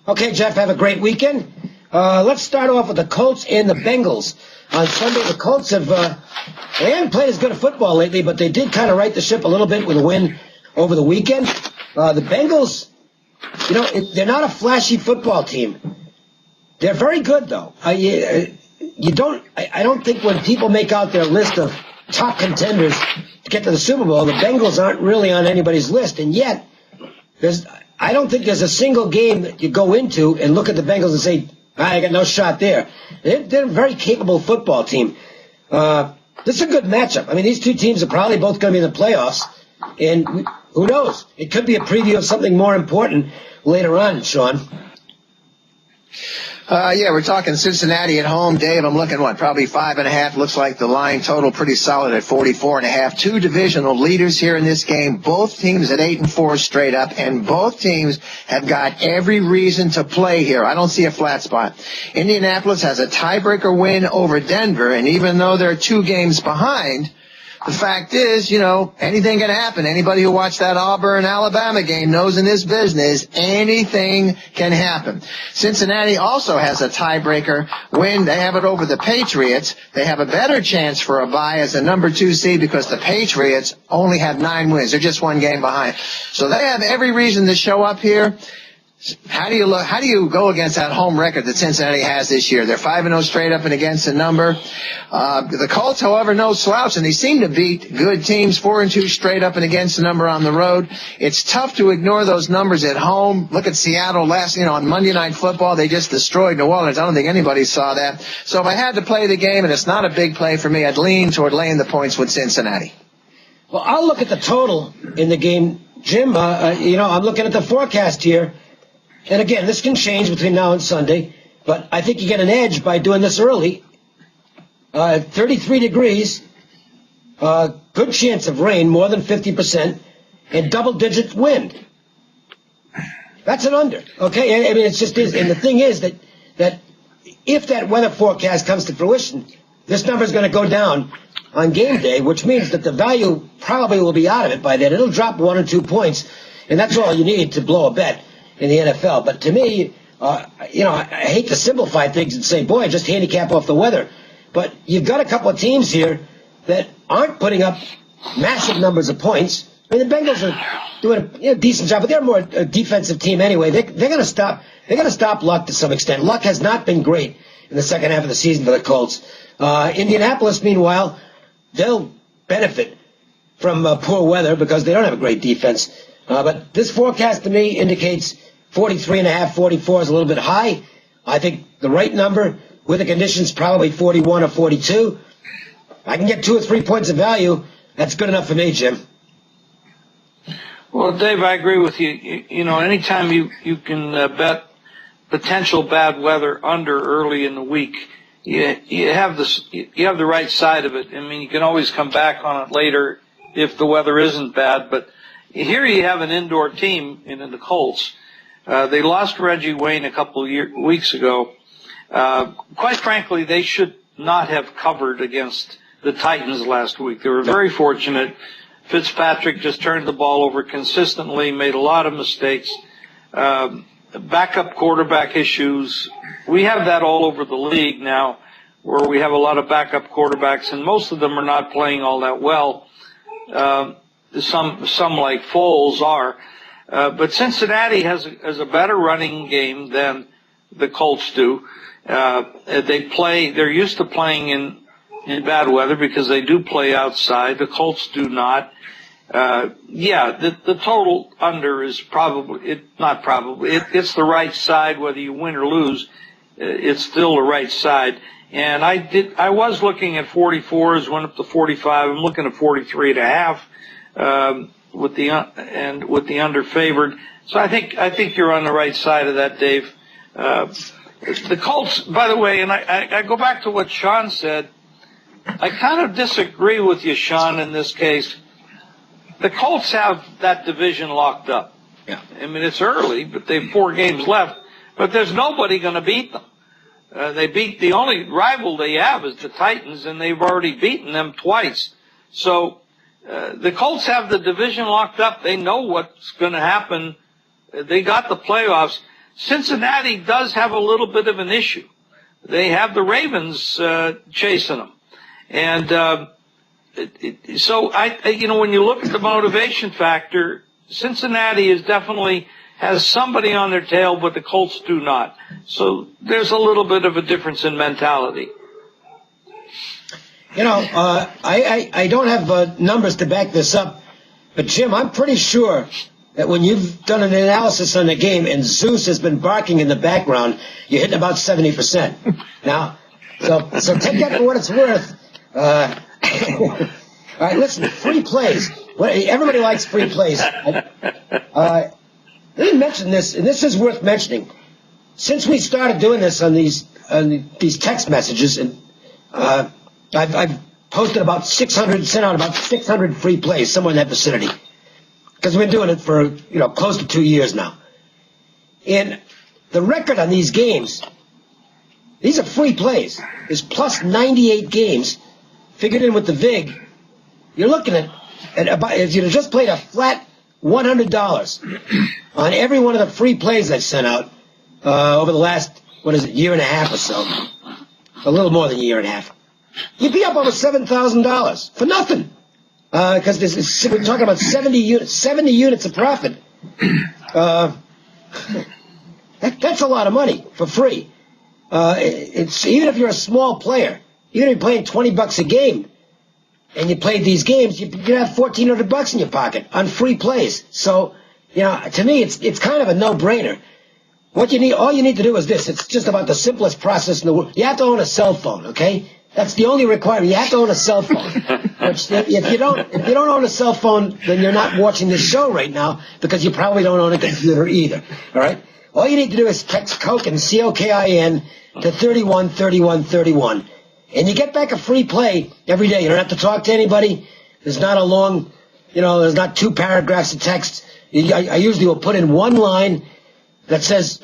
Okay, Jeff, have a great weekend. Let's start off with the Colts and the Bengals. On Sunday, the Colts they haven't played as good a football lately, but they did kind of right the ship a little bit with a win over the weekend. The Bengals, they're not a flashy football team. They're very good, though. I don't think when people make out their list of top contenders to get to the Super Bowl, the Bengals aren't really on anybody's list. And yet, I don't think there's a single game that you go into and look at the Bengals and say, I got no shot there. They're a very capable football team. This is a good matchup. I mean, these two teams are probably both going to be in the playoffs. And who knows? It could be a preview of something more important later on, Sean. Yeah, we're talking Cincinnati at home. Dave, I'm looking, probably 5.5. Looks like the line total pretty solid at 44.5. Two divisional leaders here in this game. Both teams at 8-4 straight up, and both teams have got every reason to play here. I don't see a flat spot. Indianapolis has a tiebreaker win over Denver, and even though they're 2 games behind, the fact is, anything can happen. Anybody who watched that Auburn-Alabama game knows in this business, anything can happen. Cincinnati also has a tiebreaker win. They have it over the Patriots. They have a better chance for a bye as a number 2 seed because the Patriots only have 9 wins. They're just 1 game behind. So they have every reason to show up here. How do you go against that home record that Cincinnati has this year? They're 5-0 straight up and against the number. The Colts, however, no slouch, and they seem to beat good teams 4-2 straight up and against the number on the road. It's tough to ignore those numbers at home. Look at Seattle on Monday Night Football. They just destroyed New Orleans. I don't think anybody saw that. So if I had to play the game, and it's not a big play for me, I'd lean toward laying the points with Cincinnati. Well, I'll look at the total in the game, Jim. I'm looking at the forecast here. And again, this can change between now and Sunday, but I think you get an edge by doing this early. 33 degrees, good chance of rain, more than 50%, and double-digit wind. That's an under, okay? I mean, it's just is. And the thing is that if that weather forecast comes to fruition, this number is going to go down on game day, which means that the value probably will be out of it by then. It'll drop 1 or 2 points, and that's all you need to blow a bet in the NFL. But to me, I hate to simplify things and say, boy, just handicap off the weather. But you've got a couple of teams here that aren't putting up massive numbers of points. I mean, the Bengals are doing a decent job, but they're more a defensive team anyway. They're going to stop. They're going to stop Luck to some extent. Luck has not been great in the second half of the season for the Colts. Indianapolis, meanwhile, they'll benefit from poor weather because they don't have a great defense. But this forecast to me indicates 43.5, 44 is a little bit high. I think the right number with the conditions probably 41 or 42. I can get 2 or 3 points of value. That's good enough for me, Jim. Well, Dave, I agree with you. Anytime you can bet potential bad weather under early in the week, you have the right side of it. I mean, you can always come back on it later if the weather isn't bad. But here you have an indoor team in the Colts. They lost Reggie Wayne a couple of weeks ago. Quite frankly, they should not have covered against the Titans last week. They were very fortunate. Fitzpatrick just turned the ball over consistently, made a lot of mistakes. Backup quarterback issues. We have that all over the league now, where we have a lot of backup quarterbacks, and most of them are not playing all that well. Some like Foles are. But Cincinnati has a better running game than the Colts do. They're used to playing in bad weather because they do play outside. The Colts do not. The total under is it's the right side, whether you win or lose. It's still the right side. And I was looking at 44s, went up to 45. I'm looking at 43.5. With the under favored. So I think you're on the right side of that, Dave. The Colts, by the way, and I go back to what Sean said. I kind of disagree with you, Sean, in this case. The Colts have that division locked up. Yeah. I mean, it's early, but they have 4 games left. But there's nobody going to beat them. The only rival they have is the Titans, and they've already beaten them twice. So the Colts have the division locked up. They know what's going to happen. They got the playoffs. Cincinnati does have a little bit of an issue. They have the Ravens chasing them. And so, when you look at the motivation factor, Cincinnati has somebody on their tail, but the Colts do not. So there's a little bit of a difference in mentality. I don't have numbers to back this up, but Jim, I'm pretty sure that when you've done an analysis on the game and Zeus has been barking in the background, you're hitting about 70%. Now, so take that for what it's worth. All right, listen, free plays. Everybody likes free plays. Let me mention this, and this is worth mentioning. Since we started doing this on these text messages, and I've posted about 600, sent out about 600 free plays somewhere in that vicinity, because we've been doing it for close to 2 years now. And the record on these games, these are free plays, is plus 98 games figured in with the VIG. You're looking at about, if you just played a flat $100 on every one of the free plays I've sent out over the last, year and a half or so, a little more than a year and a half, you'd be up over $7,000 for nothing. Because we're talking about 70 units of profit. That's a lot of money for free. It's even if you're a small player, even if you're playing $20 a game, and you played these games, you'd have $1,400 in your pocket on free plays. So, to me, it's kind of a no-brainer. All you need to do is this. It's just about the simplest process in the world. You have to own a cell phone, okay? That's the only requirement. You have to own a cell phone. Which, if you don't own a cell phone, then you're not watching this show right now, because you probably don't own a computer either. All right? All you need to do is text Kokin, C-O-K-I-N, to 313131. And you get back a free play every day. You don't have to talk to anybody. There's not a long, there's not 2 paragraphs of text. I usually will put in one line that says,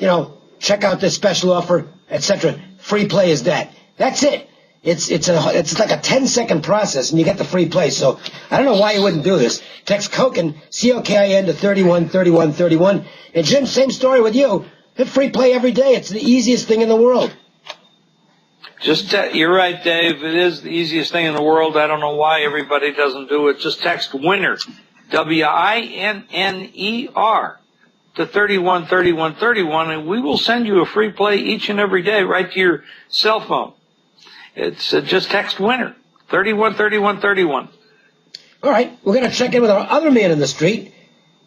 check out this special offer, etc. Free play is that. That's it. It's like a 10-second process, and you get the free play. So I don't know why you wouldn't do this. Text Kokin, C-O-K-I-N, to 313131. And Jim, same story with you. Hit free play every day. It's the easiest thing in the world. You're right, Dave. It is the easiest thing in the world. I don't know why everybody doesn't do it. Just text WINNER, WINNER, to 313131, and we will send you a free play each and every day right to your cell phone. It's just text WINNER, 313131. All right, we're going to check in with our other man in the street,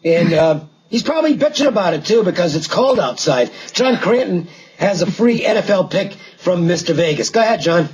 and he's probably bitching about it too because it's cold outside. John Cranton has a free NFL pick from Mr. Vegas. Go ahead, John.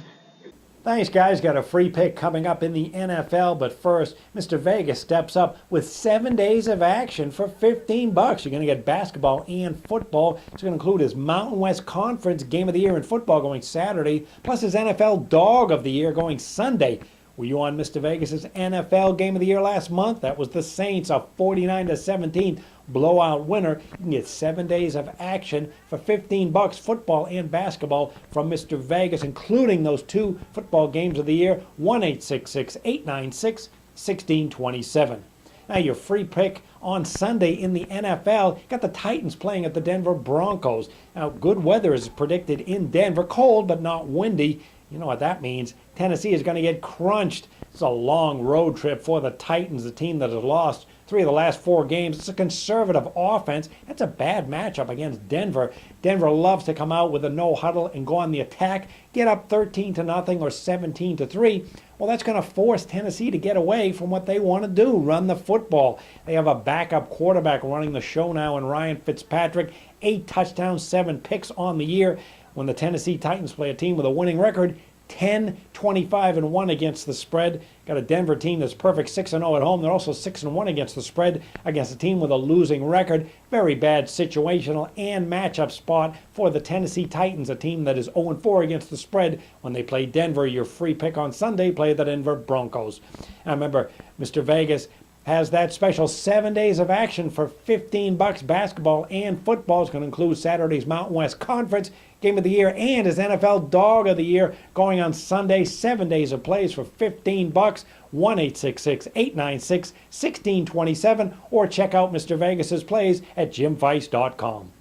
Thanks, guys. Got a free pick coming up in the NFL, but first, Mr. Vegas steps up with 7 days of action for $15. You're going to get basketball and football. It's going to include his Mountain West Conference Game of the Year in football going Saturday, plus his NFL Dog of the Year going Sunday. Were you on Mr. Vegas's NFL Game of the Year last month? That was the Saints, a 49-17 blowout winner. You can get 7 days of action for $15, football and basketball from Mr. Vegas, including those 2 football games of the year, 1-866-896-1627. Now your free pick on Sunday in the NFL, got the Titans playing at the Denver Broncos. Now good weather is predicted in Denver, cold but not windy. You know what that means. Tennessee is going to get crunched. It's a long road trip for the Titans, the team that has lost 3 of the last 4 games. It's a conservative offense. That's a bad matchup against Denver. Denver loves to come out with a no huddle and go on the attack, get up 13-0 or 17-3. Well, that's going to force Tennessee to get away from what they want to do, run the football. They have a backup quarterback running the show now in Ryan Fitzpatrick. 8 touchdowns, 7 picks on the year. When the Tennessee Titans play a team with a winning record, 10-25-1 against the spread. Got a Denver team that's perfect 6-0 at home. They're also 6-1 against the spread against a team with a losing record. Very bad situational and matchup spot for the Tennessee Titans, a team that is 0-4 against the spread when they play Denver. Your free pick on Sunday, play the Denver Broncos. Now remember, Mr. Vegas has that special 7 days of action for $15. Basketball and football is going to include Saturday's Mountain West Conference Game of the Year and his NFL Dog of the Year going on Sunday. 7 days of plays for $15. 1-866-896-1627 or check out Mr. Vegas's plays at jimvice.com.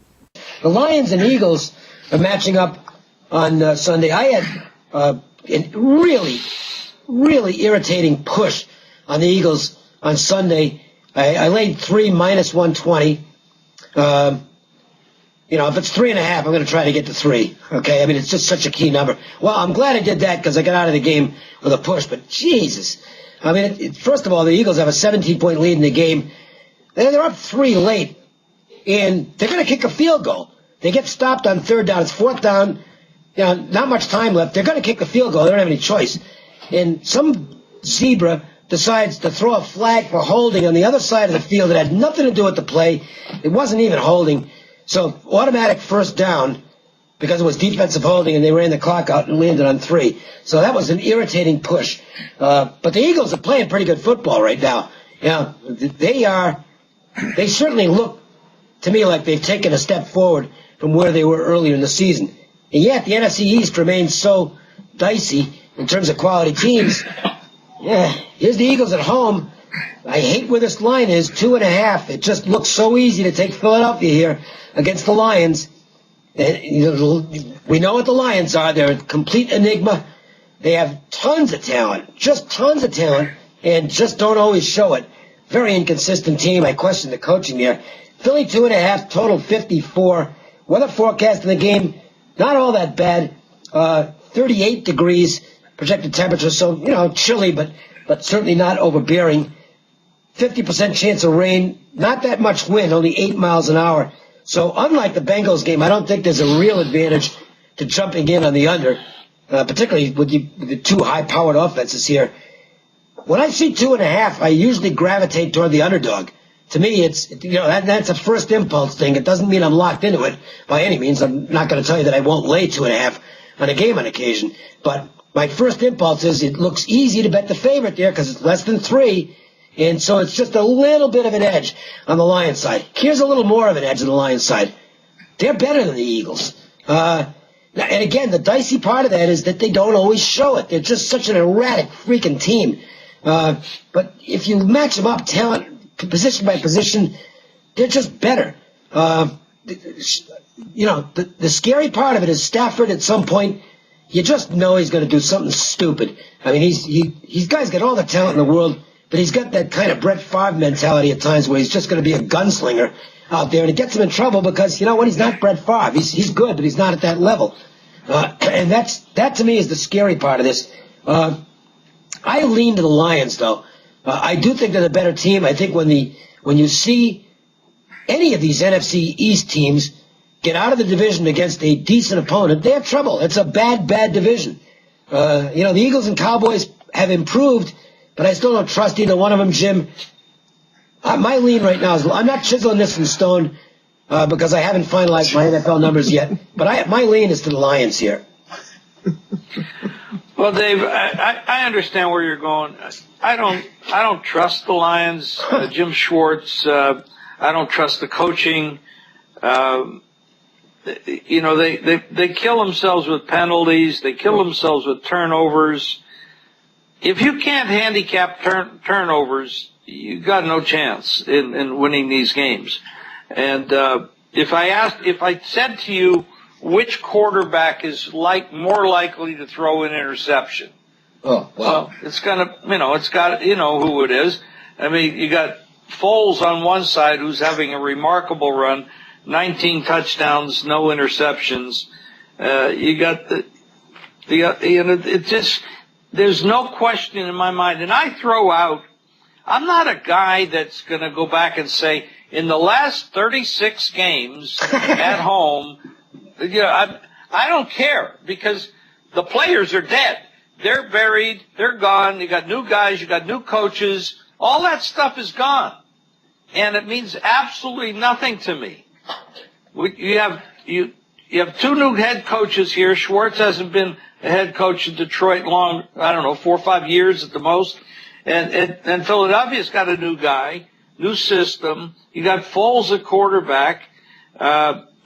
The Lions and Eagles are matching up on Sunday. I had a really, really irritating push on the Eagles on Sunday. I laid 3 minus 120. If it's 3.5, I'm going to try to get to 3. Okay, I mean, it's just such a key number. Well, I'm glad I did that because I got out of the game with a push. But Jesus, I mean, first of all, the Eagles have a 17-point lead in the game. They're up 3 late, and they're going to kick a field goal. They get stopped on 3rd down. It's 4th down. Not much time left. They're going to kick the field goal. They don't have any choice. And some zebra decides to throw a flag for holding on the other side of the field. It had nothing to do with the play. It wasn't even holding. So automatic 1st down because it was defensive holding, and they ran the clock out and landed on 3. So that was an irritating push. But the Eagles are playing pretty good football right now. They certainly look to me like they've taken a step forward from where they were earlier in the season. And yet the NFC East remains so dicey in terms of quality teams. Yeah, here's the Eagles at home. I hate where this line is, 2.5. It just looks so easy to take Philadelphia here against the Lions. We know what the Lions are. They're a complete enigma. They have tons of talent, just tons of talent, and just don't always show it. Very inconsistent team. I question the coaching there. Philly 2.5, total 54. Weather forecast in the game, not all that bad. 38 degrees projected temperature, so, chilly, but certainly not overbearing. 50% chance of rain, not that much wind, only 8 miles an hour. So unlike the Bengals game, I don't think there's a real advantage to jumping in on the under, particularly with the 2 high-powered offenses here. When I see 2.5, I usually gravitate toward the underdog. To me, that's a first impulse thing. It doesn't mean I'm locked into it by any means. I'm not going to tell you that I won't lay 2.5 on a game on occasion. But my first impulse is it looks easy to bet the favorite there because it's less than 3. And so it's just a little bit of an edge on the Lions side. Here's a little more of an edge on the Lions side. They're better than the Eagles. And again, the dicey part of that is that they don't always show it. They're just such an erratic freaking team. But if you match them up talent, position by position, they're just better. The scary part of it is Stafford at some point, you just know he's going to do something stupid. I mean, he's guy's got all the talent in the world, but he's got that kind of Brett Favre mentality at times where he's just going to be a gunslinger out there, and it gets him in trouble because, you know what, he's not Brett Favre. He's good, but he's not at that level. And that to me is the scary part of this. I lean to the Lions, though. I do think they're the better team. I think when you see any of these NFC East teams get out of the division against a decent opponent, they have trouble. It's a bad division. The Eagles and Cowboys have improved, but I still don't trust either one of them, Jim. My lean right now is I'm not chiseling this in stone because I haven't finalized my NFL numbers yet, but my lean is to the Lions here. Well, Dave, I understand where you're going. I don't trust the Lions, Jim Schwartz. I don't trust the coaching. They kill themselves with penalties. They kill themselves with turnovers. If you can't handicap turnovers, you got no chance in winning these games. And if I said to you, which quarterback is more likely to throw an interception? Oh, wow. Well, it's got who it is. I mean, you got Foles on one side, who's having a remarkable run, 19 touchdowns, no interceptions. There's no question in my mind. And I throw out, I'm not a guy that's going to go back and say, in the last 36 games at home, I don't care because the players are dead. They're buried. They're gone. You got new guys. You got new coaches. All that stuff is gone. And it means absolutely nothing to me. You have 2 new head coaches here. Schwartz hasn't been a head coach in Detroit long, 4 or 5 years at the most. And Philadelphia's got a new guy, new system. You got Foles at quarterback,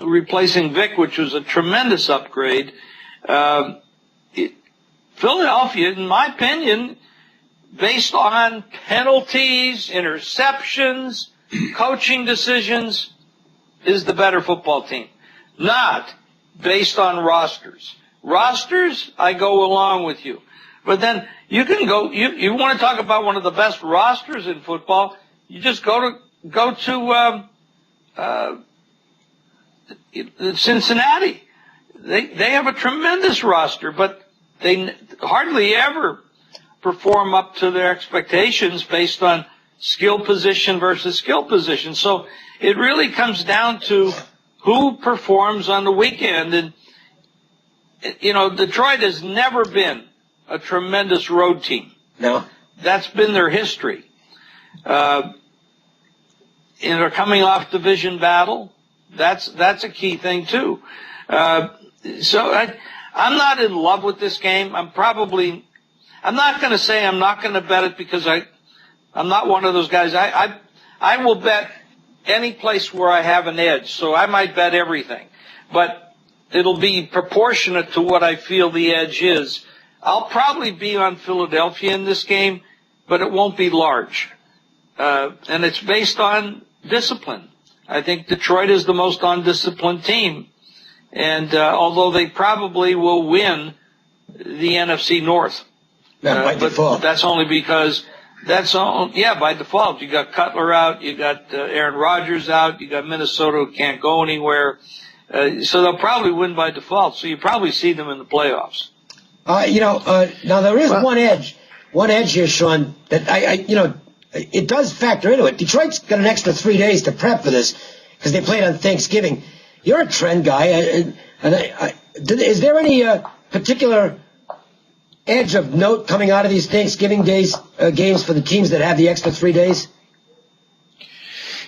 replacing Vic, which was a tremendous upgrade. Philadelphia, in my opinion, based on penalties, interceptions, coaching decisions, is the better football team. not based on rosters. Rosters, I go along with you. But then you can go, you want to talk about one of the best rosters in football, you just go to Cincinnati. They have a tremendous roster, but they hardly ever perform up to their expectations based on skill position versus skill position. So it really comes down to who performs on the weekend. And, Detroit has never been a tremendous road team. No. That's been their history. And they're coming off division battle. That's a key thing, too. So I'm not in love with this game. I'm not going to say I'm not going to bet it because I'm not one of those guys. I will bet any place where I have an edge, so I might bet everything. But it'll be proportionate to what I feel the edge is. I'll probably be on Philadelphia in this game, but it won't be large. And it's based on discipline. I think Detroit is the most undisciplined team. And although they probably will win the NFC North. By default. That's only because by default. You got Cutler out, you got Aaron Rodgers out, you got Minnesota who can't go anywhere. So they'll probably win by default. So you probably see them in the playoffs. Now there is one edge here, Sean, that it does factor into it. Detroit's got an extra 3 days to prep for this because they played on Thanksgiving. You're a trend guy. Is there any particular edge of note coming out of these Thanksgiving days games for the teams that have the extra 3 days?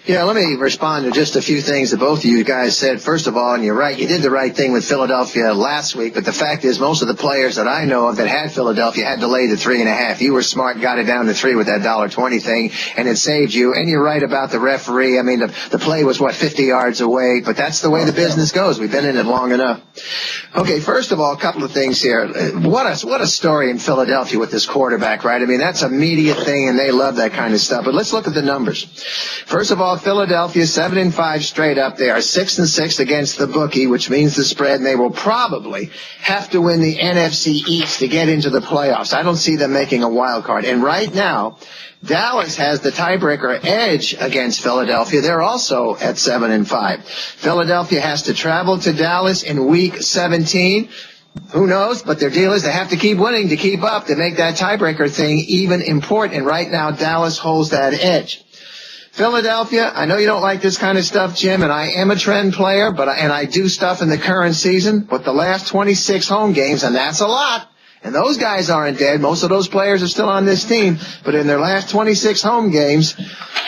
Yeah, let me respond to just a few things that both of you guys said. First of all, and you're right, you did the right thing with Philadelphia last week, but the fact is most of the players that I know of that had Philadelphia had delayed to 3.5. You were smart, got it down to 3 with that $1.20 thing, and it saved you. And you're right about the referee. I mean, the play was, 50 yards away, but that's the way the business goes. We've been in it long enough. Okay, first of all, a couple of things here. What a story in Philadelphia with this quarterback, right? I mean, that's a media thing, and they love that kind of stuff. But let's look at the numbers. First of all, Philadelphia 7-5 straight up. They are 6-6 against the bookie, which means the spread, and they will probably have to win the NFC East to get into the playoffs. I don't see them making a wild card. And right now, Dallas has the tiebreaker edge against Philadelphia. They're also at 7-5. Philadelphia has to travel to Dallas in week 17. Who knows? But their deal is they have to keep winning to keep up, to make that tiebreaker thing even important. And right now, Dallas holds that edge. Philadelphia, I know you don't like this kind of stuff, Jim, and I am a trend player, and I do stuff in the current season, but the last 26 home games, and that's a lot, and those guys aren't dead. Most of those players are still on this team, but in their last 26 home games,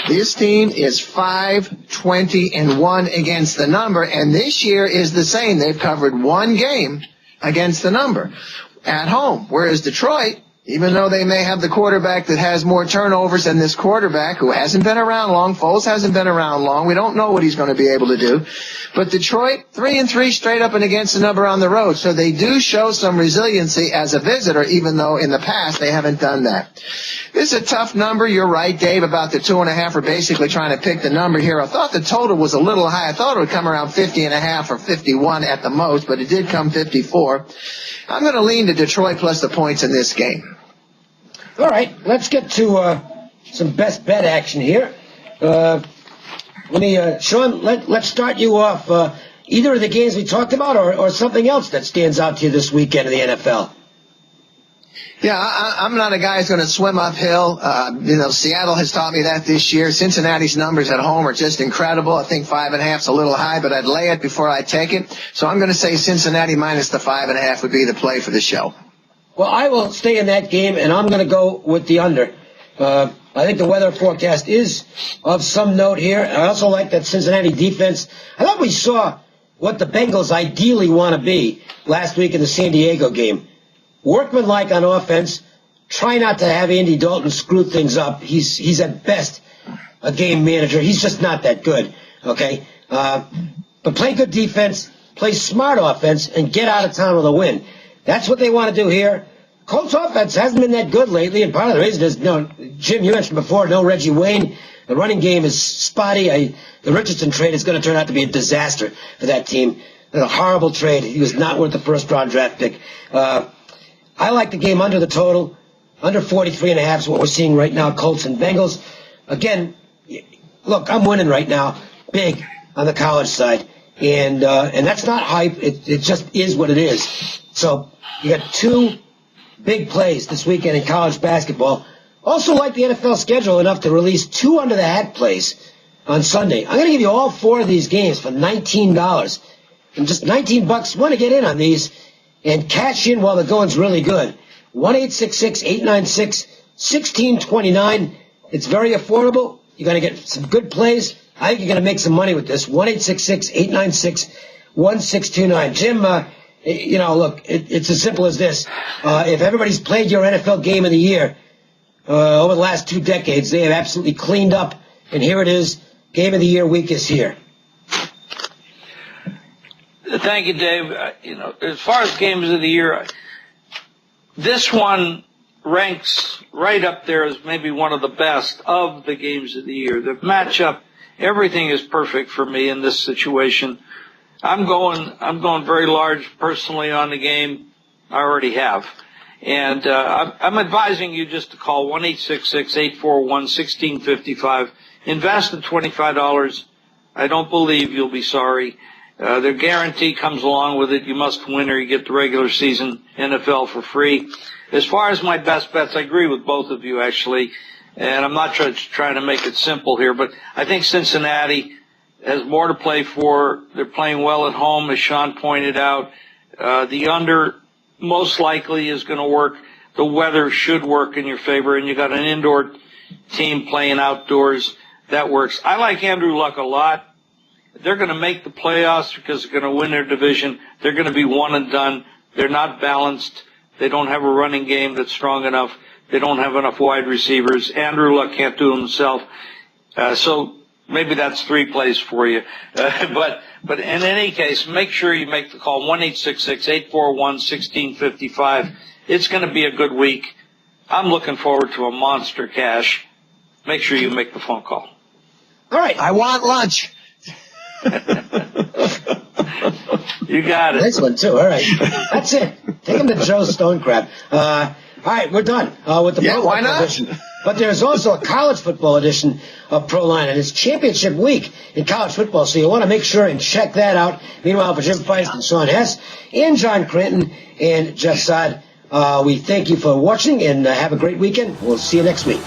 this team is 5-20-1 against the number, and this year is the same. They've covered one game against the number at home, whereas Detroit, even though they may have the quarterback that has more turnovers than this quarterback who hasn't been around long, Foles hasn't been around long, we don't know what he's going to be able to do. But Detroit, 3-3 straight up and against the number on the road. So they do show some resiliency as a visitor, even though in the past they haven't done that. This is a tough number. You're right, Dave, about the 2.5. We're basically trying to pick the number here. I thought the total was a little high. I thought it would come around 50.5 or 51 at the most, but it did come 54. I'm going to lean to Detroit plus the points in this game. All right, let's get to some best bet action here. Sean, let's start you off. Either of the games we talked about or something else that stands out to you this weekend in the NFL. Yeah, I'm not a guy who's going to swim uphill. Seattle has taught me that this year. Cincinnati's numbers at home are just incredible. I think 5.5's a little high, but I'd lay it before I take it. So I'm going to say Cincinnati minus the 5.5 would be the play for the show. Well, I will stay in that game, and I'm going to go with the under. I think the weather forecast is of some note here. I also like that Cincinnati defense. I thought we saw what the Bengals ideally want to be last week in the San Diego game. Workmanlike on offense. Try not to have Andy Dalton screw things up. He's at best a game manager. He's just not that good, okay? But play good defense, play smart offense, and get out of town with a win. That's what they want to do here. Colts offense hasn't been that good lately, and part of the reason is, Jim, you mentioned before, no Reggie Wayne. The running game is spotty. The Richardson trade is going to turn out to be a disaster for that team. A horrible trade. He was not worth the first-round draft pick. I like the game under the total. Under 43.5 is what we're seeing right now, Colts and Bengals. Again, look, I'm winning right now, big on the college side. And that's not hype. It just is what it is. So you got two big plays this weekend in college basketball. Also like the NFL schedule enough to release two under-the-hat plays on Sunday. I'm going to give you all four of these games for $19. And just $19 want to get in on these and cash in while the going's really good. 1-866-896-1629. It's very affordable. You're going to get some good plays. I think you're going to make some money with this. 1-866-896-1629. Jim, look, it's as simple as this. If everybody's played your NFL game of the year over the last 2 decades, they have absolutely cleaned up. And here it is. Game of the year week is here. Thank you, Dave. As far as games of the year, this one ranks right up there as maybe one of the best of the games of the year. The matchup, everything is perfect for me in this situation. I'm going very large personally on the game. I already have. And I'm advising you just to call 1-866-841-1655. Invest in $25. I don't believe you'll be sorry. Their guarantee comes along with it. You must win or you get the regular season NFL for free. As far as my best bets, I agree with both of you, actually. And I'm not trying to make it simple here, but I think Cincinnati has more to play for. They're playing well at home, as Sean pointed out. The under most likely is going to work. The weather should work in your favor, and you got an indoor team playing outdoors. That works. I like Andrew Luck a lot. They're going to make the playoffs because they're going to win their division. They're going to be one and done. They're not balanced. They don't have a running game that's strong enough. They don't have enough wide receivers. Andrew Luck can't do it himself. So maybe that's 3 plays for you. But in any case, make sure you make the call, 1-866-841-1655. It's going to be a good week. I'm looking forward to a monster cash. Make sure you make the phone call. All right. I want lunch. You got it. Nice one, too. All right. That's it. Take him to Joe Stonecrab. All right, we're done with the why not? edition. But there's also a college football edition of Proline, and it's championship week in college football, so you want to make sure and check that out. Meanwhile, for Jim Feist and Sean Hess and John Cranton and Jeff Saad, we thank you for watching, and have a great weekend. We'll see you next week.